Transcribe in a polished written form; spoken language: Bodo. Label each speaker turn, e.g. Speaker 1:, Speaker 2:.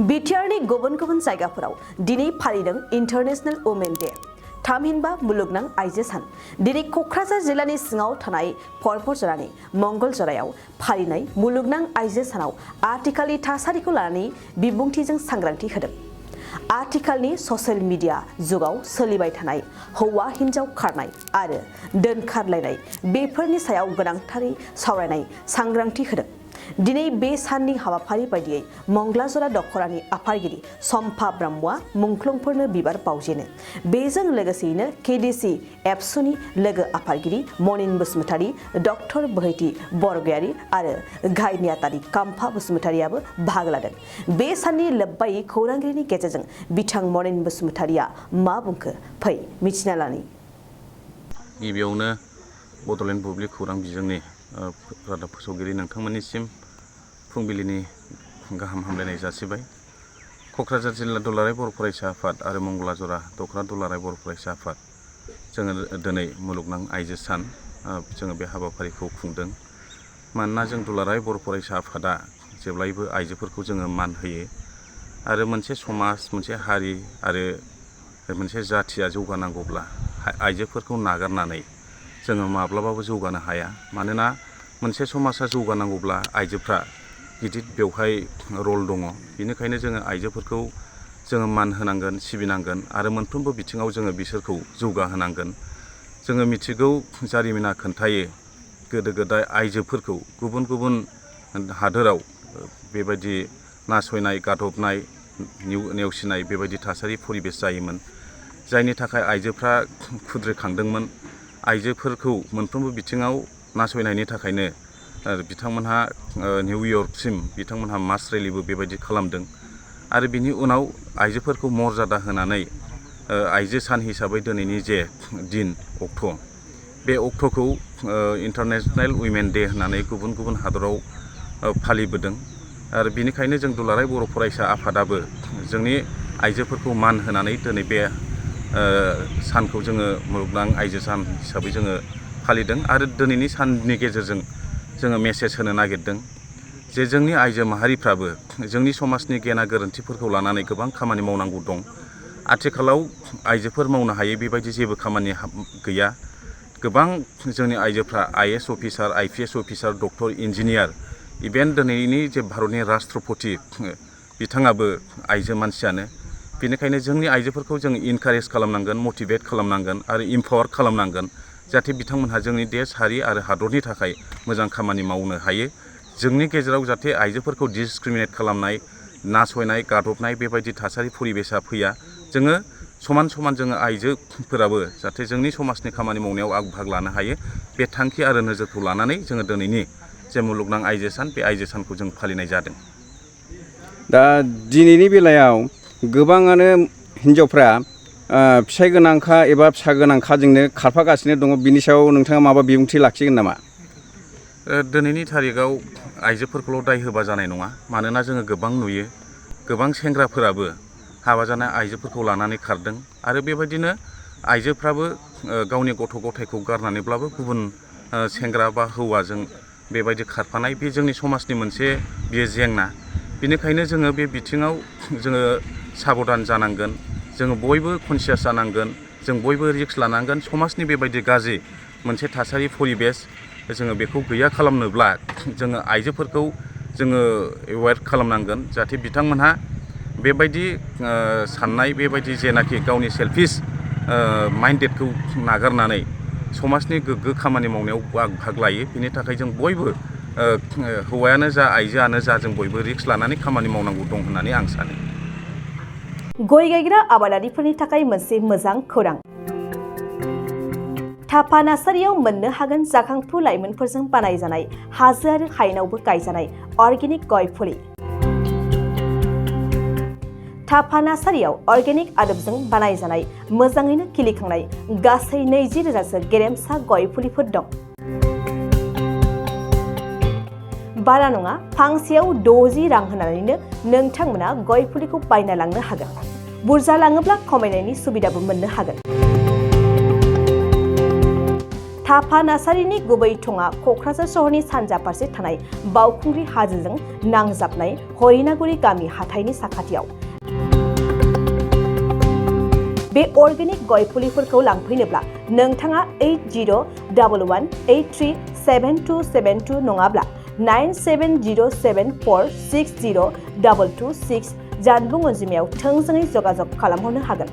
Speaker 1: बिटिआरनि गुबुन गुबुन जायगाफोराव दिनै फालिदों इन्टारनेशनेल वुमेन डे थामहिनबा मुलुगनां आइजो सान। दिनै क'क्राझार जिल्लानि सिङाव थानाय बतझरनि मंगलजरायाव फालिनाय मुलुगनां आइजो सानाव आथिखालनि थासारिखौ लानानै बिबुंथिजों सांग्रांथि होदों। आथिखालनि ससियेल मिडिया जुगाव सोलिबाय थानाय हौवा हिन्जाव खारनाय आरो दोनखारलायनाय बेफोरनि सायाव गोनांथारै सावरायनाय सांग्रांथि होदों। दिनै बे साननि हाबाफारि बायदियै मंगलाजरा दखरानि आफादगिरि सम्फा ब्रह्मआ मुंख्लंफोरनो बिबार बावजेनो। बेजों लोगोसेयैनो केडिसि एबसुनि लोगो आफादगिरि मनिन बसुमतारी, डक्टर बोहैथि बरगयारी आरो गाहाय नेहाथारि काम्फा बसुमतारीआबो बाहागो लादों। बे साननि लोब्बायै खौरांगिरिनि गेजेरजों बिथां मनिन बसुमतारीआ मा बुंखो फै मिथिना लानि।
Speaker 2: गिबियावनो बड'लेण्ड बुब्लि खौरां बिजोंनि रादाब फोसावगिरि नोंथांमोननिसिम फुंबिलिनि गाहाम हामलायनाय जासिबाय। क'क्राझार जिल्ला दुलाराय बर' फरायसा आफाद आरो मंगलाजरा दखरा दुलाराय बर' फरायसा आफाद जोङो दिनै मुलुगनां आइजो सान जोङो बे हाबाफारिखौ खुंदों। मानोना जों दुलाराय बर' फरायसा आफादा जेब्लायबो आइजोफोरखौ जोङो मान होयो आरो मोनसे समाज, मोनसे हारि आरो मोनसे जाथिया जौगानांगौब्ला आइजोफोरखौ नागारनानै जोङो माब्लाबाबो जौगानो हाया। मानोना मोनसे समाजा जौगानांगौब्ला आइजोफ्रा गिदिर बेवहाय रल दङ। बेनिखायनो जोङो आइजोफोरखौ जोङो मान होनांगोन, सिबिनांगोन आरो मोनफ्रोमबो बिथिङाव जोङो बिसोरखौ जौगाहोनांगोन। जोङो मिथिगौ, जारिमिना खोन्थायो गोदो गोदाय आइजोफोरखौ गुबुन गुबुन हादोराव बेबायदि नासयनाय, गादबनाय, नेवसिनाय बेबायदि थासारि परिबेस जायोमोन। जायनि थाखाय आइजोफ्रा खुद्रिखांदोंमोन। आइजोफोरखौ मोनफ्रोमबो बिथिङाव नासयनायनि थाखायनो बिथांमोनहा निउयर्कसिम बिथांमोनहा मास रेलिबो बेबायदि खालामदों आरो बिनि उनाव आइजोफोरखौ मर्यादा होनानै आइजो सान हिसाबै दिनैनि जे दिन अक्ट' बे अक्ट'खौ इन्टारनेशनेल उइमेन डे होननानै गुबुन गुबुन हादराव फालिबोदों आरो बिनिखायनो जों दुलाराय बर' फरायसा आफादाबो जोंनि आइजोफोरखौ मान होनानै दिनै बे सानखौ जोङो मुलुगनां आइजो सान हिसाबै जोङो फालिदों आरो दिनैनि साननि गेजेरजों जोङो मेसेज होनो नागिरदों जे जोंनि आइजो माहारिफ्राबो जोंनि समाजनि गेना गोरोन्थिफोरखौ लानानै गोबां खामानि मावनांगौ दं। आथिखालाव आइजोफोर मावनो हायै बेबायदि जेबो खामानि गैया। गोबां जोंनि आइजोफ्रा IAS officer, IPS officer, doctor, engineer, even दिनैनि जे भारतनि राष्ट्रपति बिथाङाबो आइजो मानसियानो। बेनिखायनो जोंनि आइजोफोरखौ जों इनकारेज खालामनांगोन, मटिभेट खालामनांगोन आरो इम्पावार खालामनांगोन जाहाथे बिथांमोनहा जोंनि देश, हारि आरो हादरनि थाखाय मोजां खामानि मावनो हायो। जोंनि गेजेराव जाहाथे आइजोफोरखौ डिसक्रिमिनेट खालामनाय, नासयनाय, गादबनाय बेबायदि थासारि परिबेसा फैया। जोङो समान समान जोङो आइजोफोराबो जाहाथे जोंनि समाजनि खामानि मावनायाव आग भाग लानो हायो। बे थांखि आरो नोजोरखौ लानानै जोङो दिनैनि जे मुलुगनां आइजो सान बे आइजो सानखौ जों फालिनाय जादों।
Speaker 3: दा दिनैनि बेलायाव गोबाङानो हिन्जावफ्रा फिसाइ गोनांखा एबा फिसा गोनांखाजोंनो खारफागासिनो दङ। बिनि सायाव नोंथाङा माबा बिबुंथि लाखिगोन नामा?
Speaker 2: दिनैनि थारिखआव आइजोफोरखौल' दाय होबा जानाय नङा। मानोना जोङो गोबां नुयो, गोबां सेंग्राफोराबो हाबा जानाय आइजोफोरखौ लानानै खारदों आरो बेबायदिनो आइजोफ्राबो गावनि गथ' गथायखौ गारनानैब्लाबो गुबुन सेंग्रा बा हौवाजों बेबायदि खारफानाय बे जोंनि समाजनि मोनसे बियो जेंना। बेनिखायनो जोङो बे बिथिङाव जोङो साबधान जानांगोन। जोङो बयबो कनसियास जानांगोन। जों बयबो रिक्स लानांगोन। समाजनि बेबायदि गाज्रि मोनसे थासारि परिबेस जोङो बेखौ गैया खालामनोब्ला जोङो आइजोफोरखौ जोङो एवेयार खालामनांगोन जाहाथे बिथांमोनहा बेबायदि साननाय, बेबायदि जेनाखि गावनि सेल्फिश माइन्डेडखौ नागारनानै समाजनि गोग्गो खामानि मावनायाव भाग लायो। बिनि थाखाय जों बयबो हौवायानो जा आइजोआनो जा जों बयबो रिक्स लानानै खामानि मावनांगौ दं होननानै आं सानो।
Speaker 1: गय गायग्रा आबादारिफोरनि थाखाय मोनसे मोजां खौरां। थाफा नार्सारियाव मोननो हागोन जाखांफु लाइमोनफोरजों बानायजानाय हाजो आरो हायेनावबो गायजानाय अर्गेनिक गय फुलि। थाफा नार्सारियाव अर्गेनिक आदबजों बानायजानाय मोजाङैनो खिलिखांनाय गासै 20,000सो गेरेमसा गय फुलिफोर दं। बारा नङा, फांसेयाव 60 रां होनानैनो नोंथांमोना गय फुलिखौ बायना लांनो हागोन। बुरजा लाङोब्ला खमायनायनि सुबिदाबो मोननो हागोन। साफा नार्सारिनि गुबै थङा क'क्राझार सहरनि सानजा फारसे थानाय बावखुंग्रि हाजोजों नांजाबनाय हरिनागुरि गामि हाथाइनि साखाथियाव। बे अर्गेनिक गय फुलिफोरखौ लांफैनोब्ला नोंथाङा 8011837272 नङाब्ला 9707460226 जानबुं अनजिमायाव थोंजोङै जगाजग खालामहरनो हागोन।